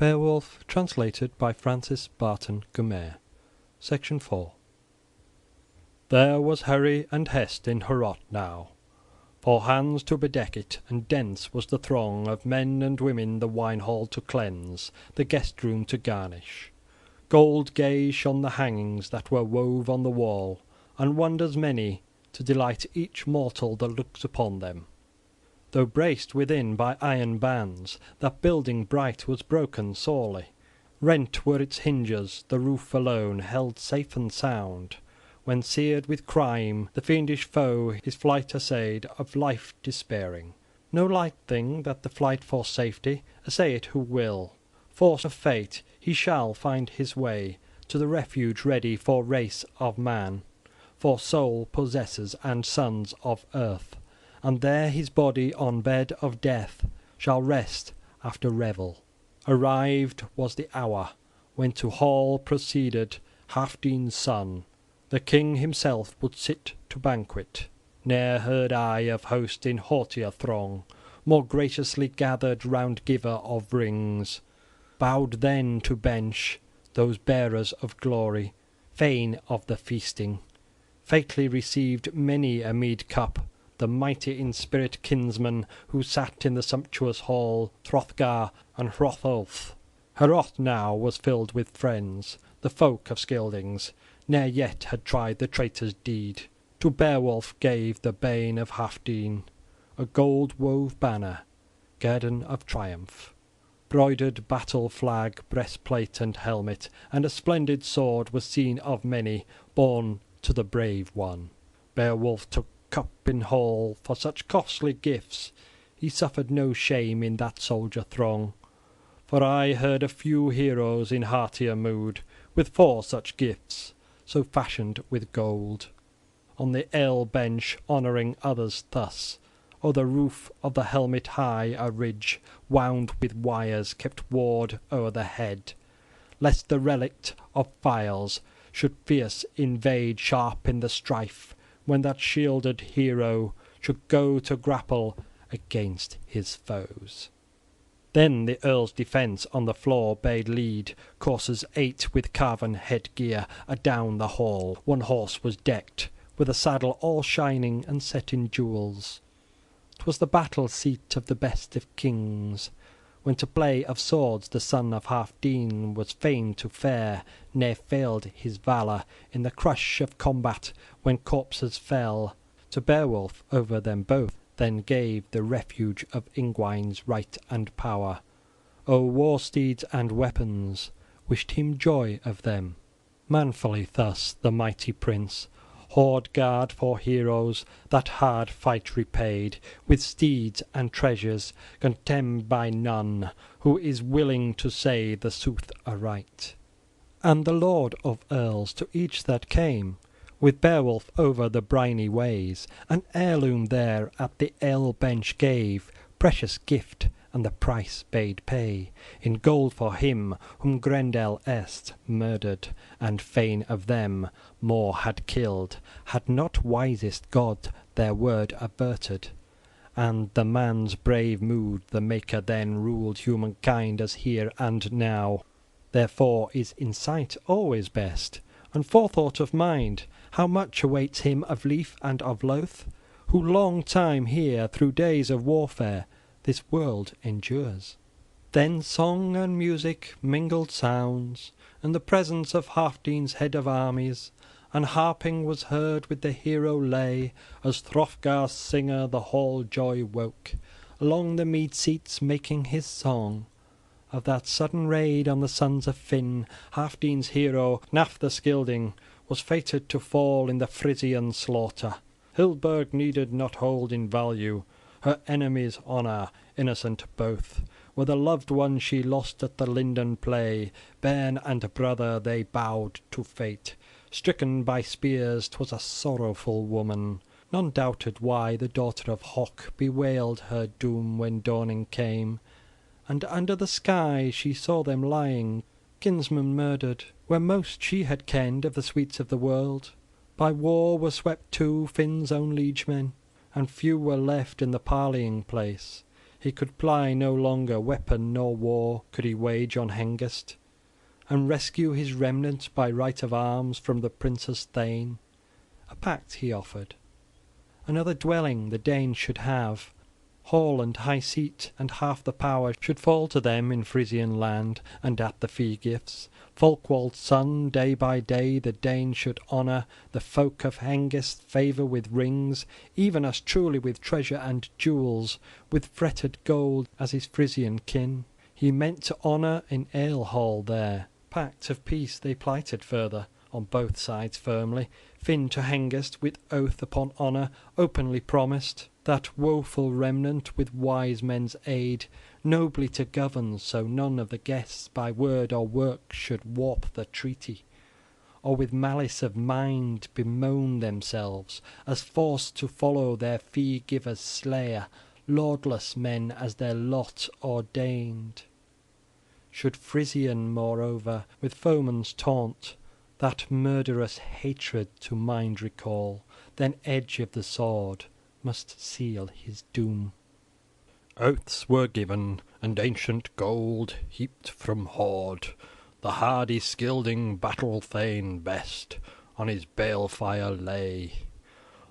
Beowulf, translated by Francis Barton Gummere. Section 4. There was hurry and hest in Heorot now, for hands to bedeck it, and dense was the throng of men and women, the wine-hall to cleanse, the guest-room to garnish. Gold gay shone the hangings that were wove on the wall, and wonders many to delight each mortal that looks upon them. Though braced within by iron bands, that building bright was broken sorely. Rent were its hinges, the roof alone held safe and sound, when seared with crime the fiendish foe his flight essayed, of life despairing. No light thing that the flight for safety, essay it who will. Force of fate, he shall find his way to the refuge ready for race of man, for soul possessors and sons of earth, and there his body on bed of death shall rest after revel. Arrived was the hour when to hall proceeded Halfdine's son. The king himself would sit to banquet. Ne'er heard I of host in haughtier throng, more graciously gathered round giver of rings. Bowed then to bench those bearers of glory, fain of the feasting. Fately received many a mead cup the mighty in spirit kinsmen who sat in the sumptuous hall, Hrothgar and Hrothulf. Heorot now was filled with friends, the folk of Scyldings, ne'er yet had tried the traitor's deed. To Beowulf gave the bane of Halfdine a gold-wove banner, guerdon of triumph, broidered battle flag, breastplate and helmet, and a splendid sword was seen of many, borne to the brave one. Beowulf took cup in hall for such costly gifts. He suffered no shame in that soldier throng, for I heard a few heroes in heartier mood, with 4 such gifts, so fashioned with gold. On the ale bench honouring others thus, o'er the roof of the helmet high a ridge, wound with wires, kept ward o'er the head, lest the relict of files should fierce invade sharp in the strife, when that shielded hero should go to grapple against his foes. Then the earl's defence on the floor bade lead, coursers 8 with carven headgear adown the hall. One horse was decked with a saddle all shining and set in jewels. 'Twas the battle seat of the best of kings, when to play of swords the son of Halfdine was fain to fare, ne'er failed his valor in the crush of combat when corpses fell. To Beowulf over them both then gave the refuge of Ingwines right and power. O war steeds and weapons, wished him joy of them. Manfully thus the mighty prince hoard guard for heroes that hard fight repaid, with steeds and treasures contemned by none, who is willing to say the sooth aright. And the lord of earls to each that came with Beowulf over the briny ways an heirloom there at the ale bench gave, precious gift, and the price bade pay in gold for him whom Grendel erst murdered, and fain of them more had killed, had not wisest God their word averted. And the man's brave mood the Maker then ruled humankind as here and now. Therefore is insight always best, and forethought of mind how much awaits him of lief and of loath, who long time here through days of warfare this world endures. Then song and music mingled sounds, and the presence of Halfdine's head of armies, and harping was heard with the hero lay, as Hrothgar's singer the hall joy woke, along the mead seats making his song. Of that sudden raid on the sons of Finn, Halfdine's hero, Hnaef the Scylding, was fated to fall in the Frisian slaughter. Hildburg needed not hold in value her enemy's honour, innocent both, were the loved one she lost at the linden play. Bairn and brother they bowed to fate. Stricken by spears 'twas a sorrowful woman. None doubted why the daughter of Hoc bewailed her doom when dawning came, and under the sky she saw them lying, kinsmen murdered, where most she had kenned of the sweets of the world. By war were swept too Finn's own liegemen, and few were left in the parleying place. he could ply no longer weapon nor war could he wage on Hengest, and rescue his remnant by right of arms from the prince's thane. A pact he offered. Another dwelling the Danes should have, hall and high seat, and half the power should fall to them in Frisian land, and at the fee-gifts. Folkwald's son, day by day the Danes should honour, the folk of Hengest favour with rings, even as truly with treasure and jewels, with fretted gold as his Frisian kin. He meant to honour in ale-hall there. Pact of peace they plighted further, on both sides firmly. Finn to Hengest with oath upon honour openly promised, that woeful remnant with wise men's aid nobly to govern, so none of the guests by word or work should warp the treaty, or with malice of mind bemoan themselves, as forced to follow their fee-giver's slayer, lordless men as their lot ordained. Should Frisian, moreover, with foeman's taunt, that murderous hatred to mind recall, then edge of the sword must seal his doom. Oaths were given, and ancient gold heaped from hoard. The hardy Scylding battle-thane best on his bale-fire lay.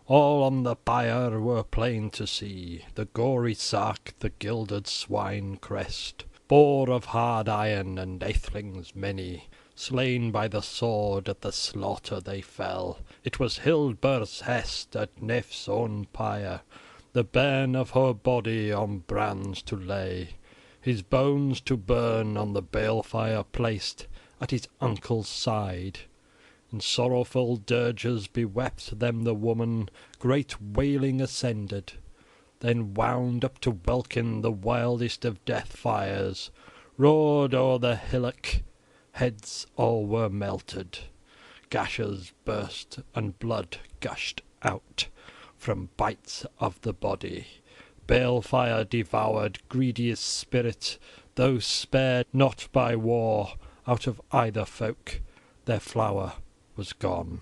All on the pyre were plain to see, the gory sark, the gilded swine crest, boar of hard iron, and aethelings many, slain by the sword at the slaughter they fell. It was Hildbur's hest at Nef's own pyre, the bairn of her body on brands to lay, his bones to burn on the bale-fire placed at his uncle's side. In sorrowful dirges bewept them the woman, great wailing ascended, then wound up to welkin the wildest of death fires, roared o'er the hillock, heads all were melted, gashes burst, and blood gushed out from bites of the body. Balefire devoured greediest spirit, though spared not by war, out of either folk their flower was gone.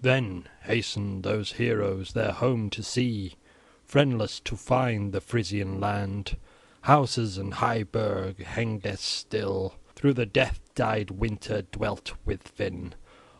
Then hastened those heroes their home to see, friendless to find the Frisian land, houses and high burg Hengest still, through the death-dyed winter dwelt with Finn,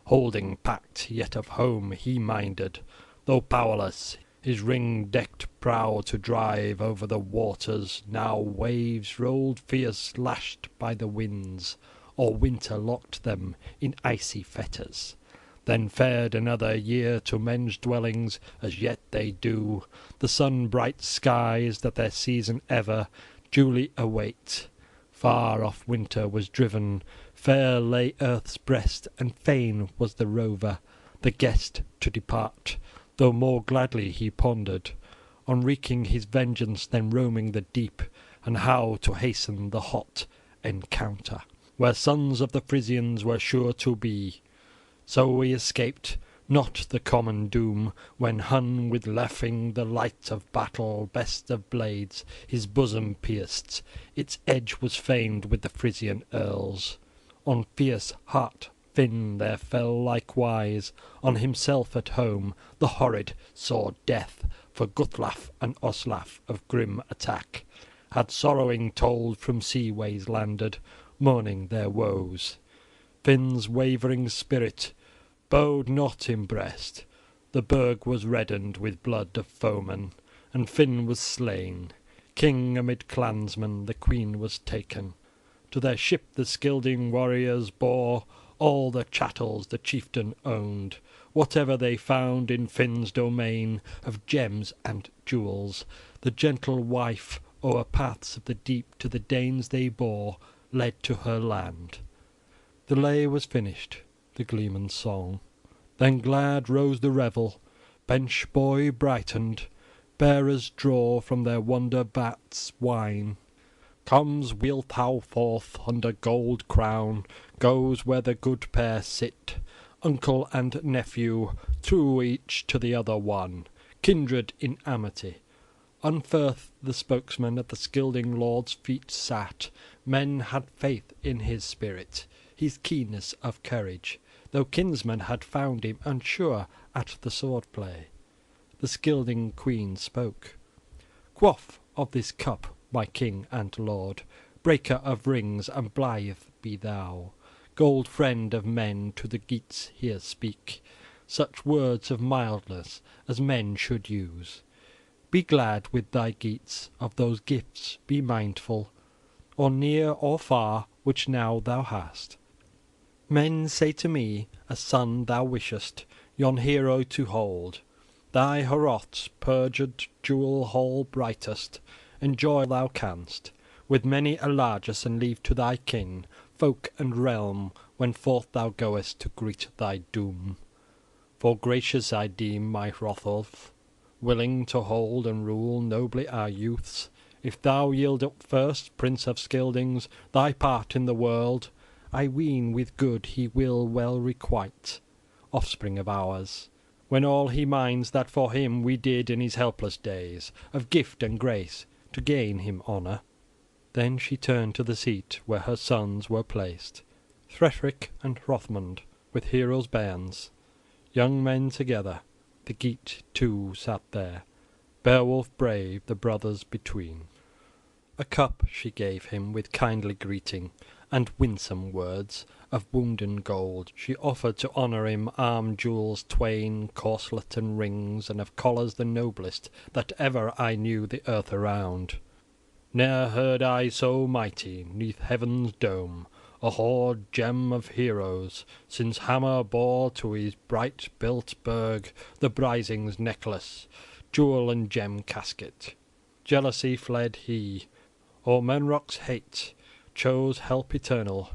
holding pact yet of home he minded, though powerless his ring-decked prow to drive over the waters. Now waves rolled fierce, lashed by the winds, or winter locked them in icy fetters. Then fared another year to men's dwellings, as yet they do, the sun-bright skies that their season ever duly await. Far off winter was driven, fair lay earth's breast, and fain was the rover, the guest, to depart, though more gladly he pondered on wreaking his vengeance than roaming the deep, and how to hasten the hot encounter, where sons of the Frisians were sure to be. So he escaped not the common doom, when Hun with laughing the light of battle, best of blades, his bosom pierced. Its edge was famed with the Frisian earls. On fierce heart Finn there fell likewise, on himself at home the horrid sword death, for Guthlaf and Oslaf of grim attack had sorrowing told from sea-ways landed, mourning their woes. Finn's wavering spirit bode not in breast. The burg was reddened with blood of foemen, and Finn was slain. King amid clansmen, the queen was taken. To their ship the Scylding warriors bore all the chattels the chieftain owned, whatever they found in Finn's domain of gems and jewels. The gentle wife o'er paths of the deep to the Danes they bore, led to her land. The lay was finished, the gleeman's song. Then glad rose the revel, bench boy brightened, bearers draw from their wonder vats wine. Comes Wealhtheow forth under gold crown, goes where the good pair sit, uncle and nephew, true each to the other one, kindred in amity. Unferth the spokesman at the Scylding lord's feet sat. Men had faith in his spirit, his keenness of courage, though kinsmen had found him unsure at the sword-play. The Scylding queen spoke. Quaff of this cup, my king and lord, breaker of rings, and blithe be thou. Gold friend of men, to the Geats here speak such words of mildness as men should use. Be glad with thy Geats, of those gifts be mindful, or near or far, which now thou hast. Men say to me, a son thou wishest yon hero to hold. Thy Heorot's purged jewel hall brightest enjoy thou canst, with many a largess, and leave to thy kin, folk, and realm, when forth thou goest to greet thy doom. For gracious I deem my Hrothulf, willing to hold and rule nobly our youths. If thou yield up first, Prince of Scyldings, thy part in the world, I ween with good he will well requite, offspring of ours, when all he minds that for him we did in his helpless days, of gift and grace, to gain him honour. Then she turned to the seat where her sons were placed, Threthric and Hrothmund, with heroes' bairns, young men together. The Geat too sat there, Beowulf brave, the brothers between. A cup she gave him with kindly greeting, and winsome words of wounden gold. She offered to honour him arm jewels twain, corselet and rings, and of collars the noblest that ever I knew the earth around. Ne'er heard I so mighty, 'neath heaven's dome, a hoard gem of heroes, since Hammer bore to his bright built burg the Brising's necklace, jewel and gem casket. Jealousy fled he, or Menrock's hate, chose help eternal.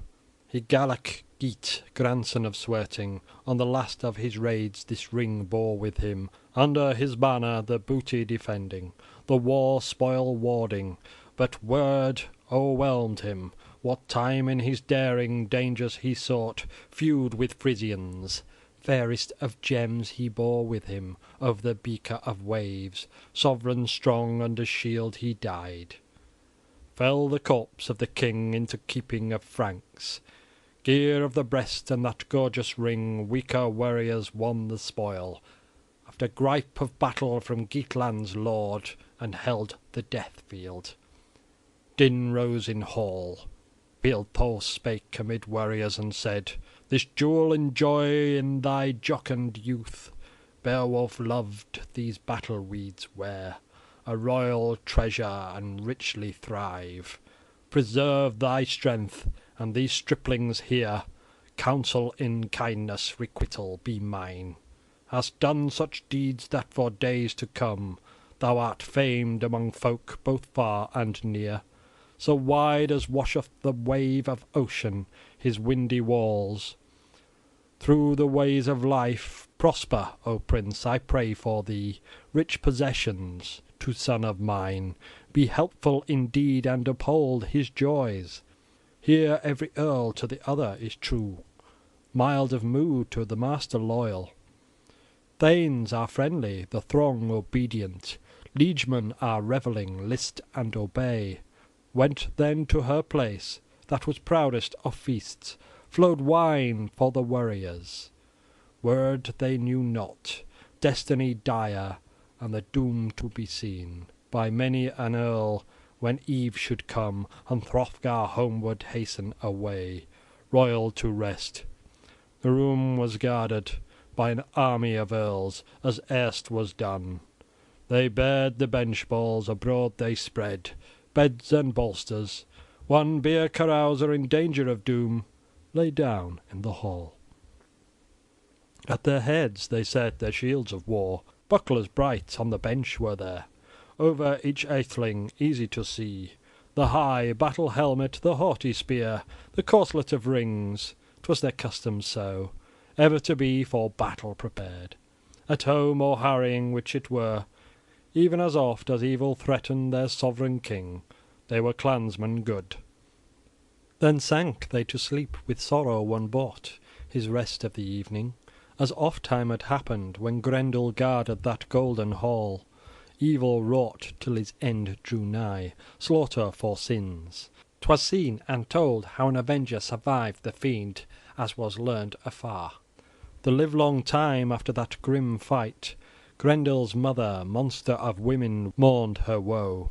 He Galach Geat, grandson of Swerting, on the last of his raids this ring bore with him, under his banner the booty defending, the war spoil warding. But word o'erwhelmed him, what time in his daring dangers he sought feud with Frisians. Fairest of gems he bore with him, of the beaker of waves, sovereign strong under shield he died. Fell the corpse of the king into keeping of Franks. Gear of the breast and that gorgeous ring, weaker warriors won the spoil, after gripe of battle from Geatland's lord, and held the death field. Din rose in hall. Beowulf spake amid warriors and said, "This jewel enjoy in thy jocund youth. Beowulf loved these battle weeds wear, a royal treasure, and richly thrive. Preserve thy strength, and these striplings here, counsel in kindness, requital be mine. Hast done such deeds that for days to come thou art famed among folk both far and near. So wide as washeth the wave of ocean his windy walls. Through the ways of life prosper, O Prince, I pray for thee. Rich possessions to son of mine, be helpful indeed, and uphold his joys. Here every earl to the other is true, mild of mood, to the master loyal. Thanes are friendly, the throng obedient, liegemen are revelling, list and obey. Went then to her place, that was proudest of feasts, flowed wine for the warriors. Word they knew not, destiny dire, and the doom to be seen by many an earl, when eve should come, and Hrothgar homeward hasten away, royal to rest. The room was guarded by an army of earls, as erst was done. They bared the bench balls, abroad they spread beds and bolsters. One beer carouser in danger of doom lay down in the hall. At their heads they set their shields of war, bucklers bright on the bench were there, over each atheling easy to see, the high battle helmet, the haughty spear, the corselet of rings. 'Twas their custom so, ever to be for battle prepared, at home or harrying, which it were. Even as oft as evil threatened their sovereign king, they were clansmen good. Then sank they to sleep with sorrow one bought his rest of the evening, as oft-time had happened when Grendel guarded that golden hall. Evil wrought till his end drew nigh, slaughter for sins. 'Twas seen and told how an avenger survived the fiend, as was learned afar. The livelong time after that grim fight, Grendel's mother, monster of women, mourned her woe.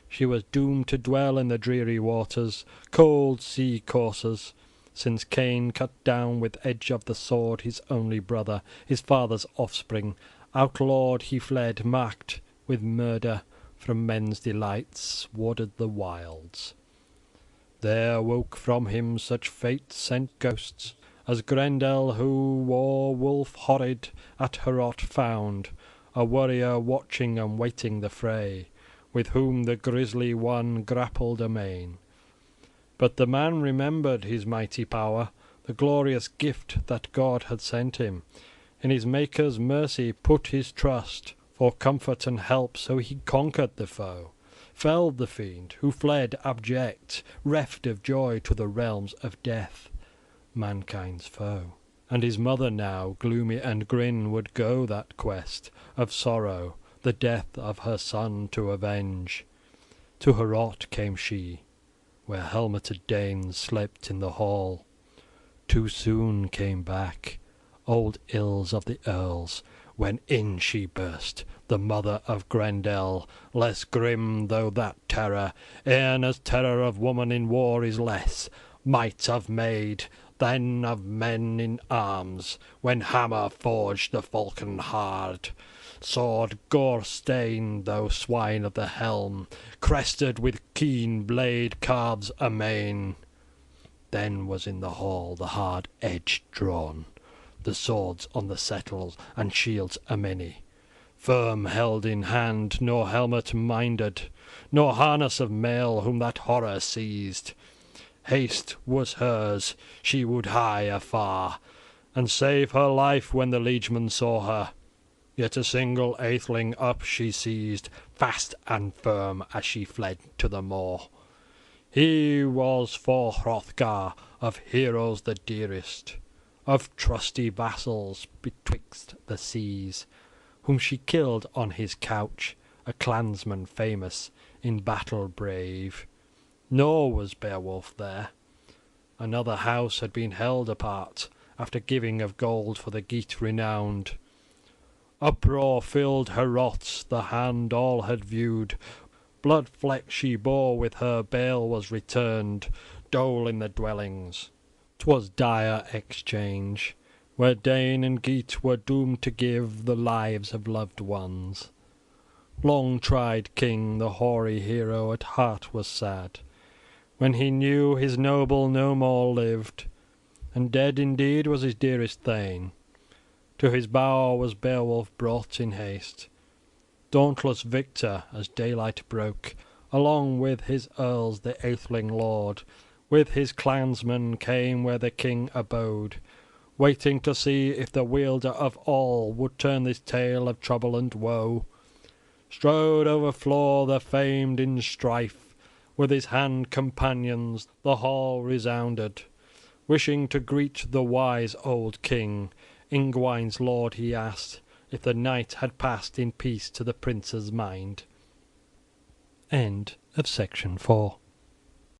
She was doomed to dwell in the dreary waters, cold sea coursers, since Cain cut down with edge of the sword his only brother, his father's offspring. Outlawed he fled, marked with murder, from men's delights, warded the wilds. There woke from him such fate-sent ghosts as Grendel, who war-wolf horrid at Heorot found, a warrior watching and waiting the fray, with whom the grisly one grappled amain. But the man remembered his mighty power, the glorious gift that God had sent him. In his Maker's mercy put his trust, for comfort and help, so he conquered the foe, felled the fiend, who fled abject, reft of joy, to the realms of death, mankind's foe. And his mother now, gloomy and grim, would go that quest of sorrow, the death of her son to avenge. To Heorot came she, where helmeted Danes slept in the hall. Too soon came back old ills of the earls, when in she burst, the mother of Grendel, less grim though that terror, e'en as terror of woman in war is less, might of maid than of men in arms, when hammer forged the falchion hard, sword gore-stained though swine of the helm, crested with keen blade carves amain. Then was in the hall the hard edge drawn, the swords on the settles, and shields a-many, firm held in hand, nor helmet minded, nor harness of mail, whom that horror seized. Haste was hers, she would hie afar, and save her life when the liegemen saw her. Yet a single atheling up she seized, fast and firm, as she fled to the moor. He was for Hrothgar of heroes the dearest, of trusty vassals betwixt the seas, whom she killed on his couch, a clansman famous, in battle brave. Nor was Beowulf there. Another house had been held apart, after giving of gold for the Geat renowned. Uproar filled Heorot, the hand all had viewed. Blood fleck she bore with her bale was returned, dole in the dwellings. 'Twas dire exchange, where Dane and Geat were doomed to give the lives of loved ones. Long-tried king, the hoary hero, at heart was sad, when he knew his noble no more lived, and dead indeed was his dearest thane. To his bower was Beowulf brought in haste, dauntless victor, as daylight broke. Along with his earls the atheling lord, with his clansmen, came where the king abode, waiting to see if the wielder of all would turn this tale of trouble and woe. Strode over floor the famed in strife, with his hand companions the hall resounded. Wishing to greet the wise old king, Ingwines' lord he asked if the night had passed in peace to the prince's mind. End of section 4.